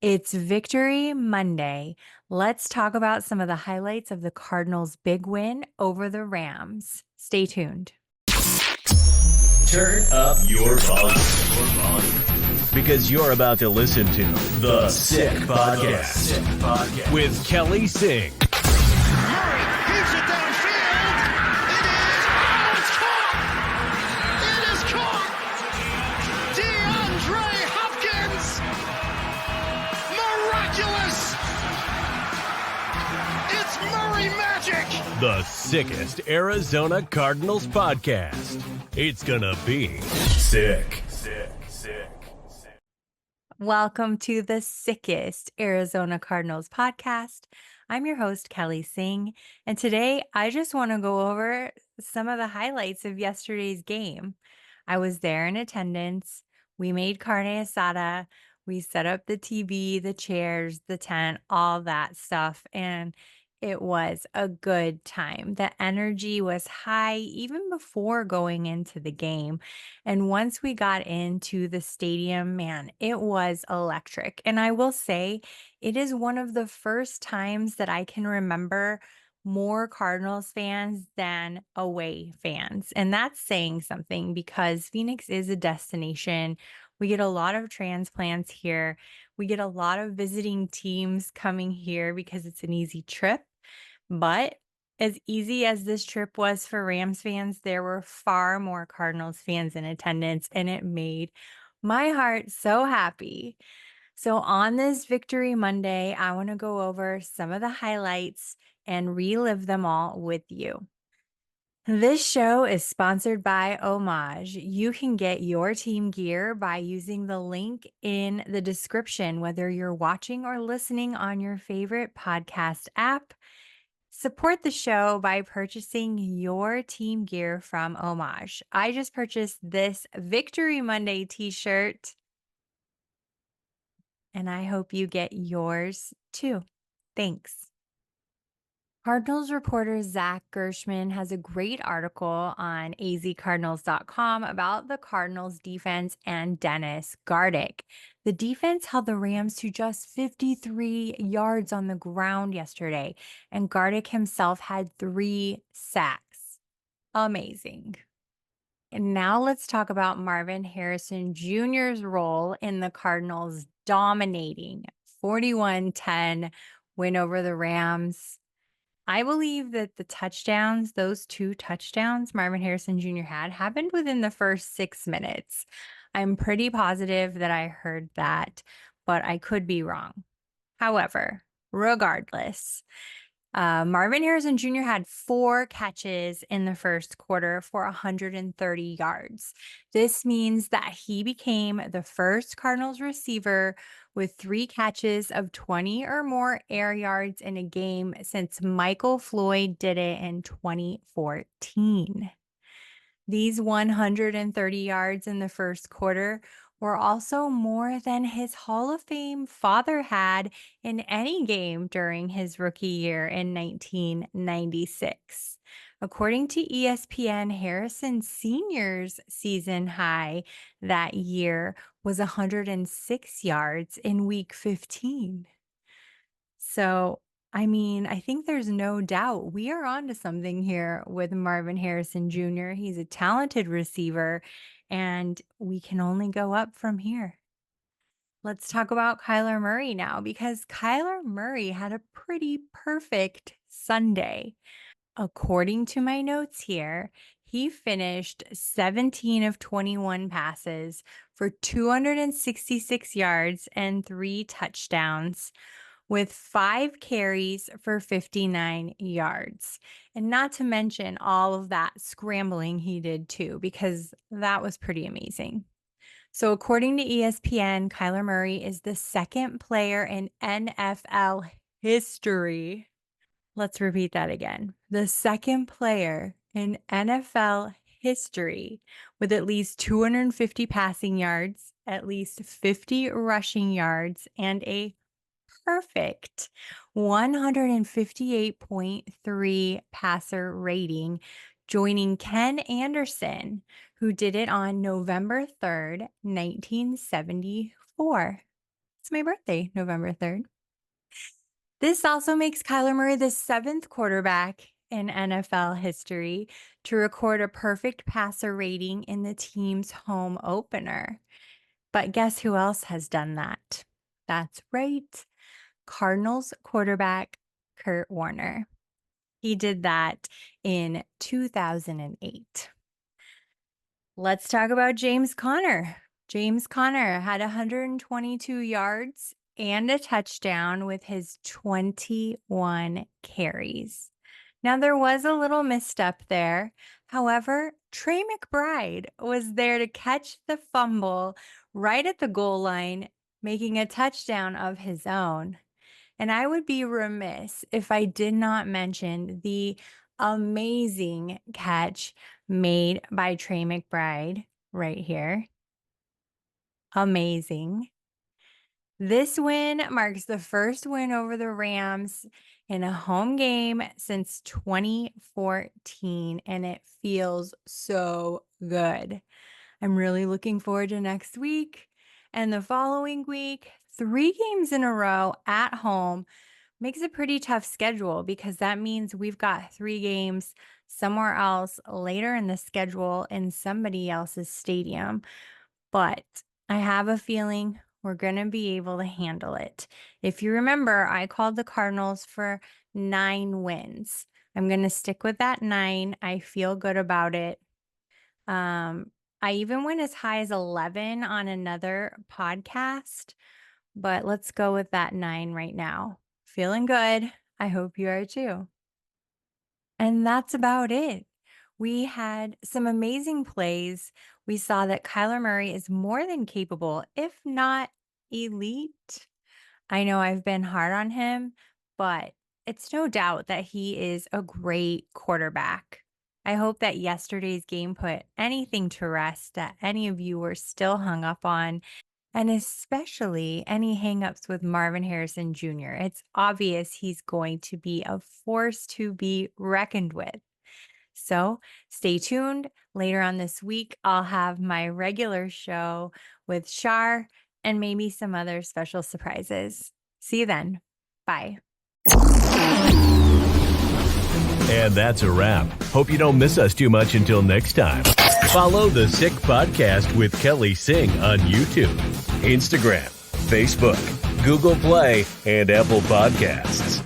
It's Victory Monday. Let's talk about some of the highlights of the Cardinals' big win over the Rams. Stay tuned. Turn up your volume. Because you're about to listen to The Sick Podcast with Kelly Singh. Murray heaves it downfield. It's caught. It is caught. DeAndre Hopkins. Miraculous. It's Murray magic. The sickest Arizona Cardinals podcast. It's gonna be sick. Welcome to the sickest Arizona Cardinals podcast. I'm your host, Kelly Singh, and today I just want to go over some of the highlights of yesterday's game. I was there in attendance. We made carne asada. We set up the TV, the chairs, the tent, all that stuff, and it was a good time. The energy was high even before going into the game. And once we got into the stadium, man, it was electric. And I will say, it is one of the first times that I can remember more Cardinals fans than away fans. And that's saying something because Phoenix is a destination. We get a lot of transplants here. We get a lot of visiting teams coming here because it's an easy trip. But as easy as this trip was for Rams fans, there were far more Cardinals fans in attendance, and it made my heart so happy. So, on this Victory Monday, I want to go over some of the highlights and relive them all with you. This show is sponsored by Homage. You can get your team gear by using the link in the description, whether you're watching or listening on your favorite podcast app. Support the show by purchasing your team gear from Homage. I just purchased this Victory Monday t-shirt, and I hope you get yours too. Thanks. Cardinals reporter Zach Gershman has a great article on azcardinals.com about the Cardinals defense and Dennis Gardeck. The defense held the Rams to just 53 yards on the ground yesterday, and Gardeck himself had 3 sacks. Amazing. And now let's talk about Marvin Harrison Jr.'s role in the Cardinals' dominating 41-10 win over the Rams. I believe that the touchdowns, those 2 touchdowns Marvin Harrison Jr. had, happened within the first 6 minutes. I'm pretty positive that I heard that, but I could be wrong. However, regardless, Marvin Harrison Jr. had 4 catches in the first quarter for 130 yards. This means that he became the first Cardinals receiver with 3 catches of 20 or more air yards in a game since Michael Floyd did it in 2014. These 130 yards in the first quarter were also more than his Hall of Fame father had in any game during his rookie year in 1996. According to ESPN, Harrison Sr.'s season high that year was 106 yards in week 15. So, I mean, I think there's no doubt we are onto something here with Marvin Harrison Jr. He's a talented receiver, and we can only go up from here. Let's talk about Kyler Murray now, because Kyler Murray had a pretty perfect Sunday. According to my notes here, he finished 17 of 21 passes for 266 yards and 3 touchdowns, with 5 carries for 59 yards. And not to mention all of that scrambling he did too, because that was pretty amazing. So according to ESPN, Kyler Murray is the second player in NFL history. Let's repeat that again. The second player in NFL history with at least 250 passing yards, at least 50 rushing yards, and a perfect 158.3 passer rating, joining Ken Anderson, who did it on November 3rd, 1974. It's my birthday, November 3rd. This also makes Kyler Murray the 7th quarterback in NFL history to record a perfect passer rating in the team's home opener. But guess who else has done that? That's right, Cardinals quarterback Kurt Warner. He did that in 2008. Let's talk about James Conner. James Conner had 122 yards and a touchdown with his 21 carries. Now, there was a little misstep there. However, Trey McBride was there to catch the fumble right at the goal line, making a touchdown of his own. And I would be remiss if I did not mention the amazing catch made by Trey McBride right here. Amazing. This win marks the first win over the Rams in a home game since 2014, and it feels so good. I'm really looking forward to next week and the following week. 3 games in a row at home makes a pretty tough schedule because that means we've got 3 games somewhere else later in the schedule in somebody else's stadium. But I have a feeling we're going to be able to handle it. If you remember, I called the Cardinals for 9 wins. I'm going to stick with that 9. I feel good about it. I even went as high as 11 on another podcast, but let's go with that 9 right now. Feeling good. I hope you are too. And that's about it. We had some amazing plays. We saw that Kyler Murray is more than capable, if not elite. I know I've been hard on him, but it's no doubt that he is a great quarterback. I hope that yesterday's game put anything to rest that any of you were still hung up on, and especially any hangups with Marvin Harrison Jr. It's obvious he's going to be a force to be reckoned with. So stay tuned. Later on this week, I'll have my regular show with Shar and maybe some other special surprises. See you then. Bye. And that's a wrap. Hope you don't miss us too much until next time. Follow the Sick Podcast with Kelly Singh on YouTube, Instagram, Facebook, Google Play, and Apple Podcasts.